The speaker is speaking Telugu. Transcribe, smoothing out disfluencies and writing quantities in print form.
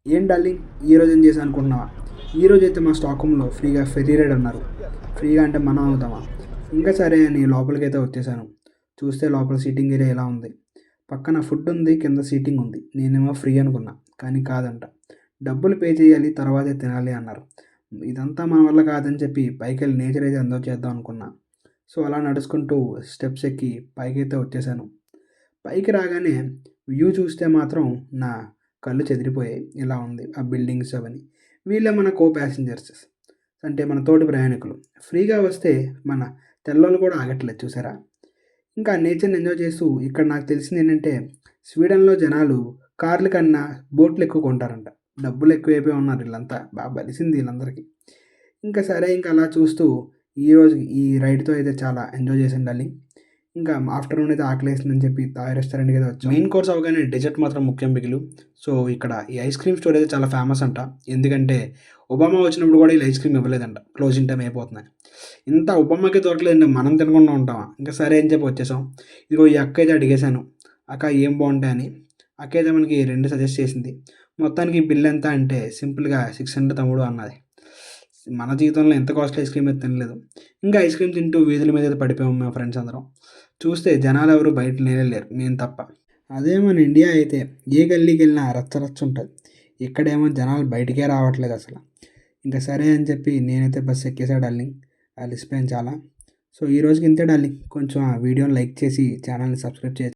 ఏం డార్లింగ్ ఈరోజు ఏం చేశాను అనుకుంటున్నావా? ఈరోజు అయితే మా స్టాక్ రూమ్లో ఫ్రీగా ఫెర్రీ రైడ్ అన్నారు. ఫ్రీగా అంటే మనం అవుతామా? ఇంకా సరే అని లోపలికైతే వచ్చేసాను. చూస్తే లోపల సీటింగ్ ఏరియా ఎలా ఉంది. పక్కన ఫుడ్ ఉంది, కింద సీటింగ్ ఉంది. నేనేమో ఫ్రీ అనుకున్నా, కానీ కాదంట. డబ్బులు పే చేయాలి, తర్వాతే తినాలి అన్నారు. ఇదంతా మన వల్ల కాదని చెప్పి పైకి వెళ్ళి నేచర్ అయితే ఎంజాయ్ చేద్దాం అనుకున్నా. సో అలా నడుచుకుంటూ స్టెప్స్ ఎక్కి పైకైతే వచ్చేసాను. పైకి రాగానే వ్యూ చూస్తే మాత్రం నా కళ్ళు చెదిరిపోయాయి. ఇలా ఉంది ఆ బిల్డింగ్స్ అవన్నీ. వీళ్ళే మన కో ప్యాసింజర్స్, అంటే మన తోటి ప్రయాణికులు. ఫ్రీగా వస్తే మన తెల్లోళ్ళు కూడా ఆగట్లేదు చూసారా. ఇంకా నేచర్ని ఎంజాయ్ చేస్తూ ఇక్కడ నాకు తెలిసింది ఏంటంటే, స్వీడన్లో జనాలు కార్ల కన్నా బోట్లు ఎక్కువ కొంటారంట. డబ్బులు ఎక్కువైపోయి ఉన్నారు వీళ్ళంతా, బాగా బలిసింది వీళ్ళందరికీ. ఇంకా సరే ఇంకా అలా చూస్తూ ఈరోజు ఈ రైడ్తో అయితే చాలా ఎంజాయ్ చేశాను డార్లింగ్. ఇంకా ఆఫ్టర్నూన్ అయితే ఆకలేసిందని చెప్పి థాయ్ రెస్టారెంట్‌కి అయితే వచ్చాం. మెయిన్ కోర్స్ అవ్వగానే డెజర్ట్ మాత్రం ముఖ్యం బిగులు. సో ఇక్కడ ఈ ఐస్ క్రీమ్ స్టోర్ అయితే చాలా ఫేమస్ అంట. ఎందుకంటే ఒబామా వచ్చినప్పుడు కూడా వీళ్ళు ఐస్ క్రీమ్ ఇవ్వలేదంట, క్లోజింగ్ టైం అయిపోతుందని. ఇంత ఒబామాకే దొరకలేదండి, మనం తినకుండా ఉంటామా? ఇంకా సరే అని చెప్పి వచ్చేసాం. ఇదిగో ఈ అక్క అయితే అడిగేశాను, అక్క ఏం బాగుంటాయని. అక్క అయితే మనకి 2 సజెస్ట్ చేసింది. మొత్తానికి బిల్ ఎంత అంటే సింపుల్‌గా 600 తమ్ముడు అన్నది. మన జీవితంలో ఎంత కాస్ట్లీ ఐస్ క్రీమ్ అయితే తినలేదు. ఇంకా ఐస్ క్రీమ్ తింటూ వీధుల మీద అయితే పడిపోయాము మా ఫ్రెండ్స్ అందరం. చూస్తే జనాలు ఎవరు బయట లేరు, మేము తప్ప. అదే మన ఇండియా అయితే ఏ గల్లీకి వెళ్ళినా రచ్చ రచ్చ ఉంటుంది. ఇక్కడేమో జనాలు బయటికే రావట్లేదు అసలు. ఇంకా సరే అని చెప్పి నేనైతే బస్సు ఎక్కేసా డార్లింగ్. అలిసిపోయాను చాలా. సో ఈ రోజుకి ఇంతే డార్లింగ్. కొంచెం ఆ వీడియోని లైక్ చేసి ఛానల్ని సబ్స్క్రైబ్ చేయొచ్చు.